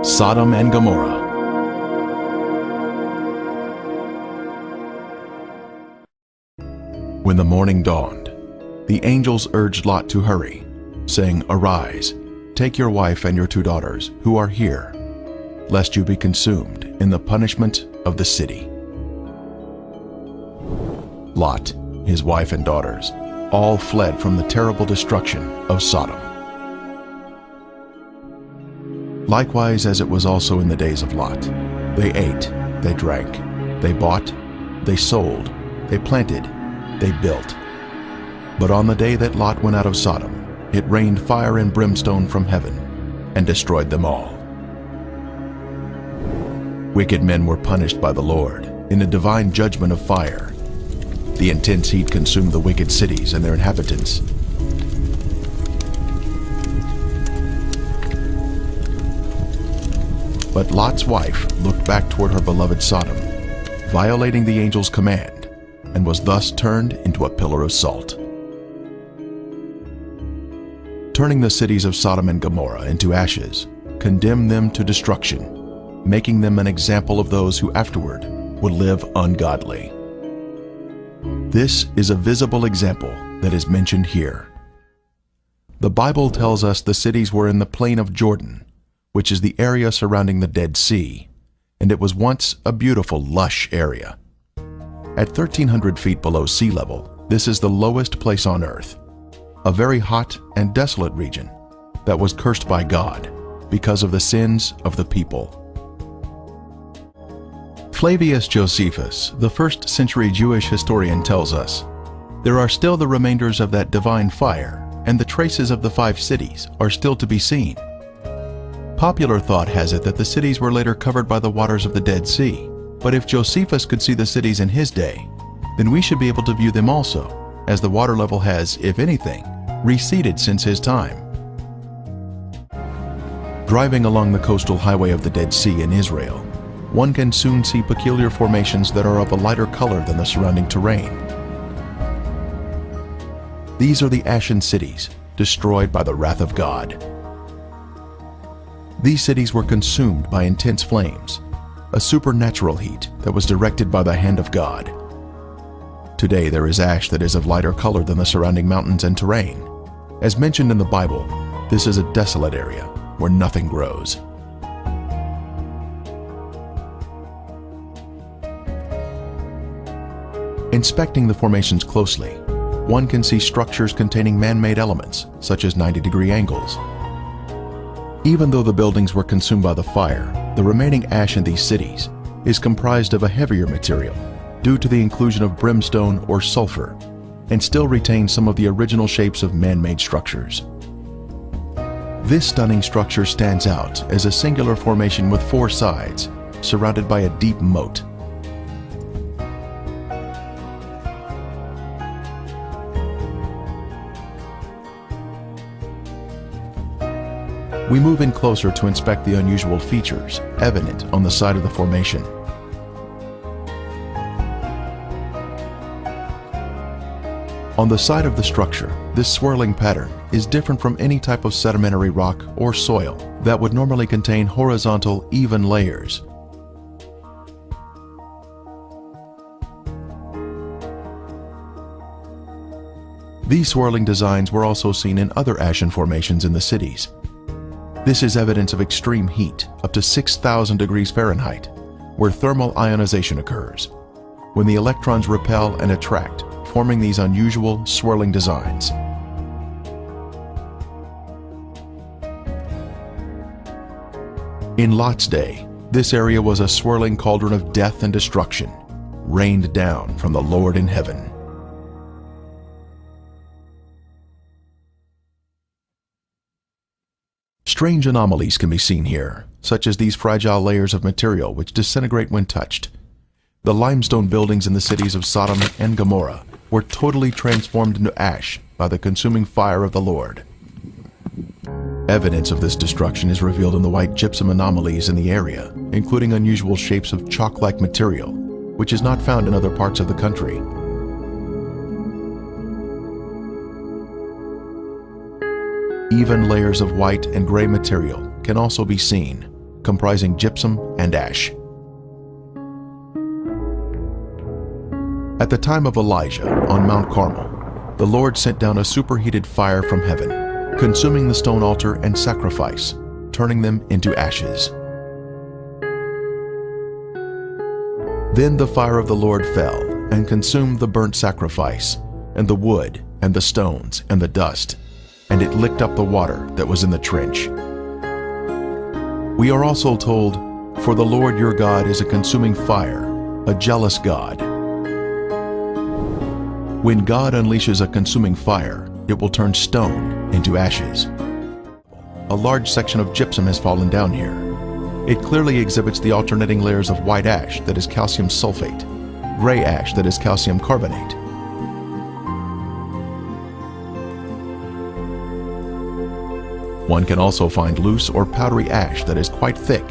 Sodom and Gomorrah. When the morning dawned, the angels urged Lot to hurry, saying, "Arise, take your wife and your 2 daughters, who are here, lest you be consumed in the punishment of the city." Lot, his wife and daughters, all fled from the terrible destruction of Sodom. Likewise, as it was also in the days of Lot, they ate, they drank, they bought, they sold, they planted, they built. But on the day that Lot went out of Sodom, it rained fire and brimstone from heaven and destroyed them all. Wicked men were punished by the Lord in a divine judgment of fire. The intense heat consumed the wicked cities and their inhabitants. But Lot's wife looked back toward her beloved Sodom, violating the angel's command, and was thus turned into a pillar of salt. Turning the cities of Sodom and Gomorrah into ashes, condemned them to destruction, making them an example of those who afterward would live ungodly. This is a visible example that is mentioned here. The Bible tells us the cities were in the plain of Jordan, which is the area surrounding the Dead Sea, and it was once a beautiful, lush area. At 1,300 feet below sea level, this is the lowest place on earth, a very hot and desolate region that was cursed by God because of the sins of the people. Flavius Josephus, the 1st century Jewish historian, tells us, "There are still the remainders of that divine fire, and the traces of the 5 cities are still to be seen." Popular thought has it that the cities were later covered by the waters of the Dead Sea, but if Josephus could see the cities in his day, then we should be able to view them also, as the water level has, if anything, receded since his time. Driving along the coastal highway of the Dead Sea in Israel, one can soon see peculiar formations that are of a lighter color than the surrounding terrain. These are the ashen cities, destroyed by the wrath of God. These cities were consumed by intense flames, a supernatural heat that was directed by the hand of God. Today there is ash that is of lighter color than the surrounding mountains and terrain. As mentioned in the Bible, this is a desolate area where nothing grows. Inspecting the formations closely, one can see structures containing man-made elements, such as 90-degree angles. Even though the buildings were consumed by the fire, the remaining ash in these cities is comprised of a heavier material due to the inclusion of brimstone or sulfur, and still retains some of the original shapes of man-made structures. This stunning structure stands out as a singular formation with 4 sides, surrounded by a deep moat. We move in closer to inspect the unusual features evident on the side of the formation. On the side of the structure, this swirling pattern is different from any type of sedimentary rock or soil that would normally contain horizontal, even layers. These swirling designs were also seen in other ashen formations in the cities. This is evidence of extreme heat, up to 6,000 degrees Fahrenheit, where thermal ionization occurs, when the electrons repel and attract, forming these unusual swirling designs. In Lot's day, this area was a swirling cauldron of death and destruction, rained down from the Lord in heaven. Strange anomalies can be seen here, such as these fragile layers of material which disintegrate when touched. The limestone buildings in the cities of Sodom and Gomorrah were totally transformed into ash by the consuming fire of the Lord. Evidence of this destruction is revealed in the white gypsum anomalies in the area, including unusual shapes of chalk-like material, which is not found in other parts of the country. Even layers of white and gray material can also be seen, comprising gypsum and ash. At the time of Elijah on Mount Carmel, the Lord sent down a superheated fire from heaven, consuming the stone altar and sacrifice, turning them into ashes. Then the fire of the Lord fell and consumed the burnt sacrifice, and the wood, and the stones, and the dust, and it licked up the water that was in the trench. We are also told, "For the Lord your God is a consuming fire, a jealous God." When God unleashes a consuming fire, it will turn stone into ashes. A large section of gypsum has fallen down here. It clearly exhibits the alternating layers of white ash that is calcium sulfate, gray ash that is calcium carbonate. One can also find loose or powdery ash that is quite thick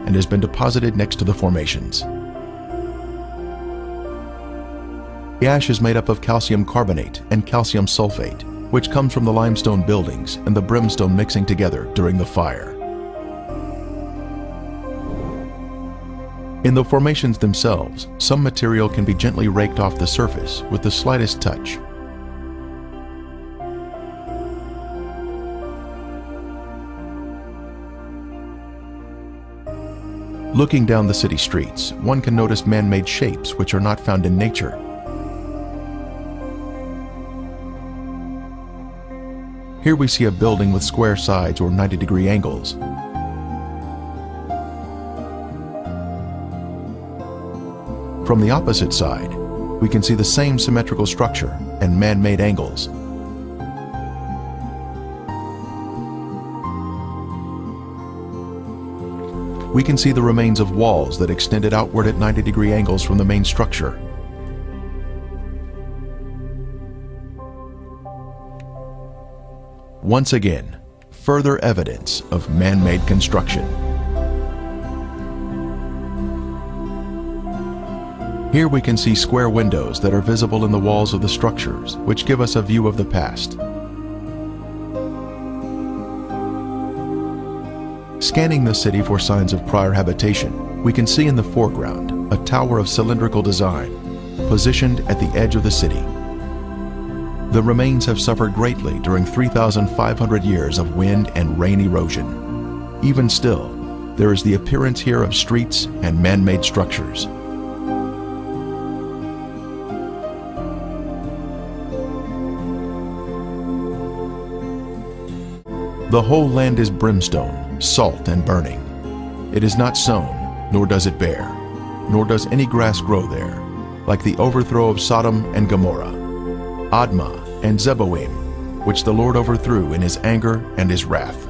and has been deposited next to the formations. The ash is made up of calcium carbonate and calcium sulfate, which comes from the limestone buildings and the brimstone mixing together during the fire. In the formations themselves, some material can be gently raked off the surface with the slightest touch. Looking down the city streets, one can notice man-made shapes which are not found in nature. Here we see a building with square sides or 90-degree angles. From the opposite side, we can see the same symmetrical structure and man-made angles. We can see the remains of walls that extended outward at 90-degree angles from the main structure. Once again, further evidence of man-made construction. Here we can see square windows that are visible in the walls of the structures, which give us a view of the past. Scanning the city for signs of prior habitation, we can see in the foreground a tower of cylindrical design, positioned at the edge of the city. The remains have suffered greatly during 3,500 years of wind and rain erosion. Even still, there is the appearance here of streets and man-made structures. The whole land is brimstone, salt and burning. It is not sown, nor does it bear, nor does any grass grow there, like the overthrow of Sodom and Gomorrah, Admah and Zeboim, which the Lord overthrew in his anger and his wrath.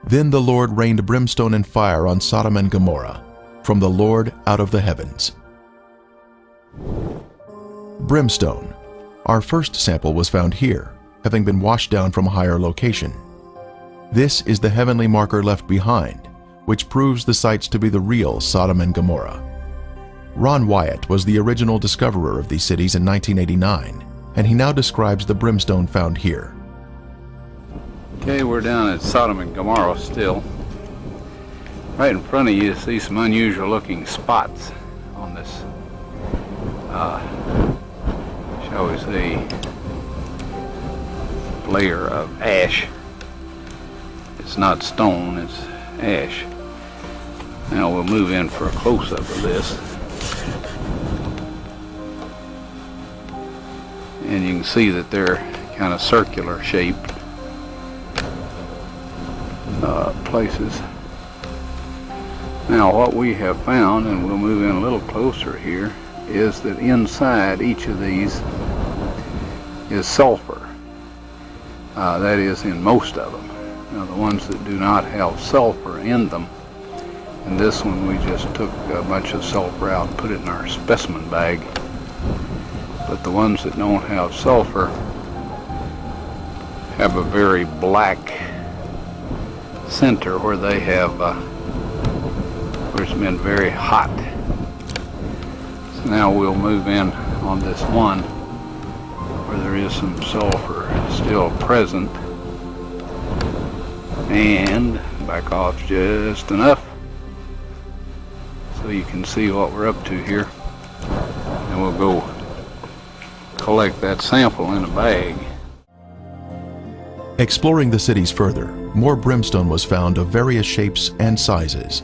Then the Lord rained brimstone and fire on Sodom and Gomorrah, from the Lord out of the heavens. Brimstone. Our first sample was found here, having been washed down from a higher location. This is the heavenly marker left behind, which proves the sites to be the real Sodom and Gomorrah. Ron Wyatt was the original discoverer of these cities in 1989, and he now describes the brimstone found here. Okay, we're down at Sodom and Gomorrah still. Right in front of you see some unusual looking spots on this, shall we say, layer of ash. It's not stone, it's ash. Now we'll move in for a close-up of this. And you can see that they're kind of circular shaped places. Now what we have found, and we'll move in a little closer here, is that inside each of these is sulfur. That is in most of them. Now the ones that do not have sulfur in them, and this one we just took a bunch of sulfur out and put it in our specimen bag. But the ones that don't have sulfur have a very black center where they have, where it's been very hot. So now we'll move in on this one where there is some sulfur still present. and back off just enough so you can see what we're up to here, and we'll go collect that sample in a bag. Exploring the cities further, more brimstone was found of various shapes and sizes.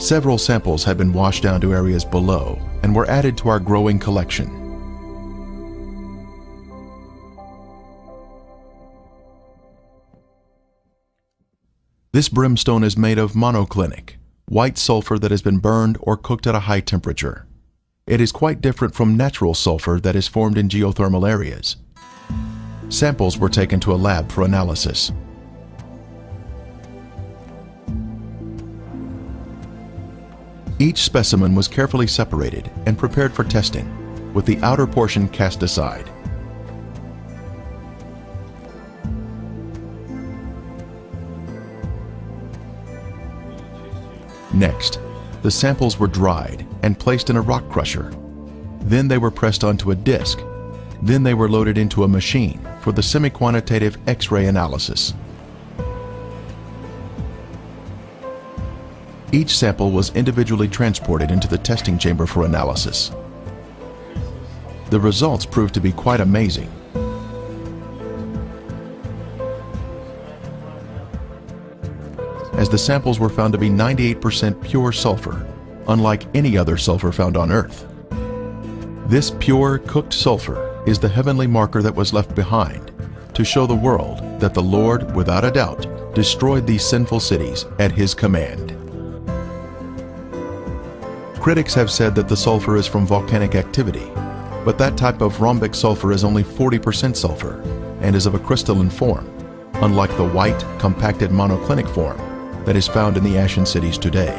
Several samples had been washed down to areas below and were added to our growing collection. This brimstone is made of monoclinic, white sulfur that has been burned or cooked at a high temperature. It is quite different from natural sulfur that is formed in geothermal areas. Samples were taken to a lab for analysis. Each specimen was carefully separated and prepared for testing, with the outer portion cast aside. Next, the samples were dried and placed in a rock crusher. Then they were pressed onto a disc. Then they were loaded into a machine for the semi-quantitative X-ray analysis. Each sample was individually transported into the testing chamber for analysis. The results proved to be quite amazing. As the samples were found to be 98% pure sulfur, unlike any other sulfur found on Earth. This pure, cooked sulfur is the heavenly marker that was left behind to show the world that the Lord, without a doubt, destroyed these sinful cities at His command. Critics have said that the sulfur is from volcanic activity, but that type of rhombic sulfur is only 40% sulfur and is of a crystalline form, unlike the white, compacted monoclinic form that is found in the ashen cities today.